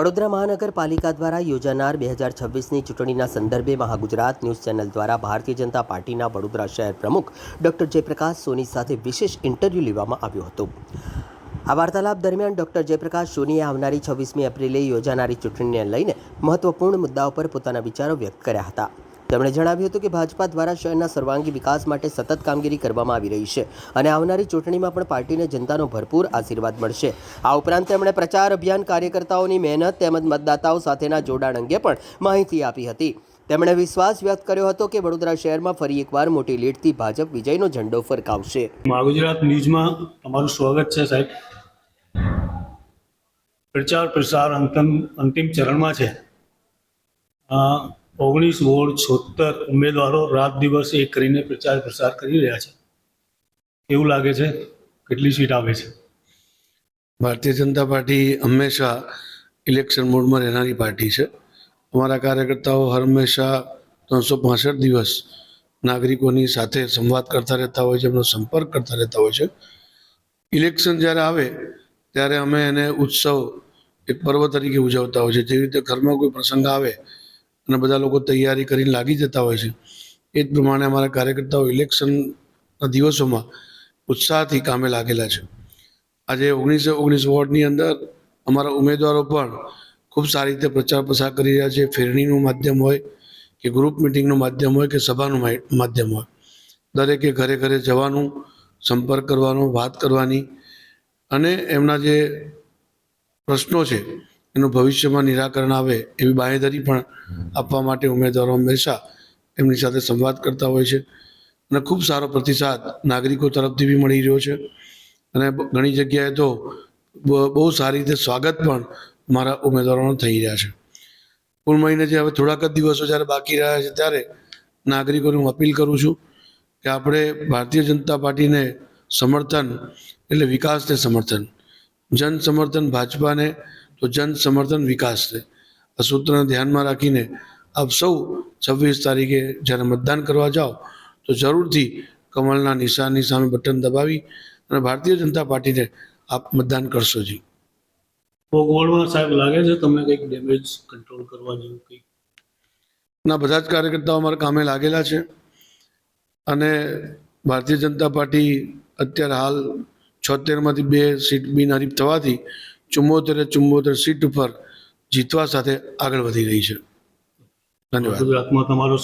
વડોદરા મહાનગરપાલિકા દ્વારા યોજાનાર 2026ની ચૂંટણીના સંદર્ભે મહાગુજરાત ન્યૂઝ ચેનલ દ્વારા ભારતીય જનતા પાર્ટીના વડોદરા શહેર પ્રમુખ ડૉક્ટર જયપ્રકાશ સોની સાથે વિશેષ ઇન્ટરવ્યૂ લેવામાં આવ્યો હતો। આ વાર્તાલાપ દરમિયાન ડૉક્ટર જયપ્રકાશ સોનીએ આવનારી 26મી એપ્રિલે યોજાનારી ચૂંટણીને લઈને મહત્વપૂર્ણ મુદ્દાઓ પર પોતાના વિચારો વ્યક્ત કર્યા હતા। તેમણે જણાવ્યું હતું કે ભાજપા દ્વારા શહેરના સર્વાંગી વિકાસ માટે સતત કામગીરી કરવામાં આવી રહી છે અને આવનારી ચૂંટણીમાં પણ પાર્ટીને જનતાનો ભરપૂર આશીર્વાદ મળશે। આ ઉપરાંત તેમણે પ્રચાર અભિયાન, કાર્યકર્તાઓની મહેનત તેમજ મતદાતાઓ સાથેના જોડાણ અંગે પણ માહિતી આપી હતી। તેમણે વિશ્વાસ વ્યક્ત કર્યો હતો કે વડોદરા શહેરમાં ફરી એકવાર મોટી લીડથી ભાજપ વિજયનો ઝંડો ફરકાવશે। મહાગુજરાત ન્યૂઝમાં તમારું સ્વાગત છે સાહેબ। પ્રચાર પ્રસાર અંતિમ ચરણમાં છે। 19 વોર્ડ 76 ઉમેદવારો રાત દિવસ એક કરીને પ્રચાર પ્રસાર કરી રહ્યા છે। કેવું લાગે છે, કેટલી સીટ આવે છે? ભારતીય જનતા પાર્ટી હંમેશા ઇલેક્શન મોડમાં રહેનારી પાર્ટી છે। અમારા કાર્યકર્તાઓ હર હંમેશા 365 દિવસ નાગરિકોની સાથે સંવાદ કરતા રહેતા હોય છે, એમનો સંપર્ક કરતા રહેતા હોય છે। ઇલેક્શન જ્યારે આવે ત્યારે અમે એને ઉત્સવ, એક પર્વ તરીકે ઉજવતા હોય છે। જેવી રીતે ઘરમાં કોઈ પ્રસંગ આવે અને બધા લોકો તૈયારી કરીને લાગી જતા હોય છે, એ જ પ્રમાણે અમારા કાર્યકર્તાઓ ઇલેક્શનના દિવસોમાં ઉત્સાહથી કામે લાગેલા છે। આજે 19 વોર્ડની અંદર અમારા ઉમેદવારો પણ ખૂબ સારી રીતે પ્રચાર પ્રસાર કરી રહ્યા છે। ફેરણીનું માધ્યમ હોય કે ગ્રુપ મિટિંગનું માધ્યમ હોય કે સભાનું માધ્યમ હોય, દરેકે ઘરે ઘરે જવાનું, સંપર્ક કરવાનો, વાત કરવાની અને એમના જે પ્રશ્નો છે એનું ભવિષ્યમાં નિરાકરણ આવે એવી બાંહેધરી પણ આપવા માટે ઉમેદવારો હંમેશા એમની સાથે સંવાદ કરતા હોય છે અને ખૂબ સારો પ્રતિસાદ નાગરિકો તરફથી બી મળી રહ્યો છે અને ઘણી જગ્યાએ તો બહુ સારી રીતે સ્વાગત પણ મારા ઉમેદવારોનું થઈ રહ્યા છે। પૂર્ણ મહિને જે હવે થોડાક જ દિવસો જ્યારે બાકી રહ્યા છે ત્યારે નાગરિકોને હું અપીલ કરું છું કે આપણે ભારતીય જનતા પાર્ટીને સમર્થન એટલે વિકાસને સમર્થન, જન સમર્થન ભાજપાને તો જન સમર્થન વિકાસને, આ સૂત્રને ધ્યાનમાં રાખીને આપ સૌ 26 તારીખે જ્યારે મતદાન કરવા જાઓ તો જરૂરથી કમળના નિશાનની સામે બટન દબાવી અને ભારતીય જનતા પાર્ટીને આપ મતદાન કરશો જી। વોર્ડમાં સાહેબ લાગે છે તમને કંઈક ડેમેજ કંટ્રોલ કરવા જેવું કંઈક? ના, બધા જ કાર્યકર્તાઓ અમારા કામે લાગેલા છે અને ભારતીય જનતા પાર્ટી અત્યારે હાલ 76માંથી 2 સીટ બિનહરીફ થવાથી 74 સીટ ઉપર જીતવા સાથે આગળ વધી રહી છે। ધન્યવાદ। ગુજરાતમાં તમારો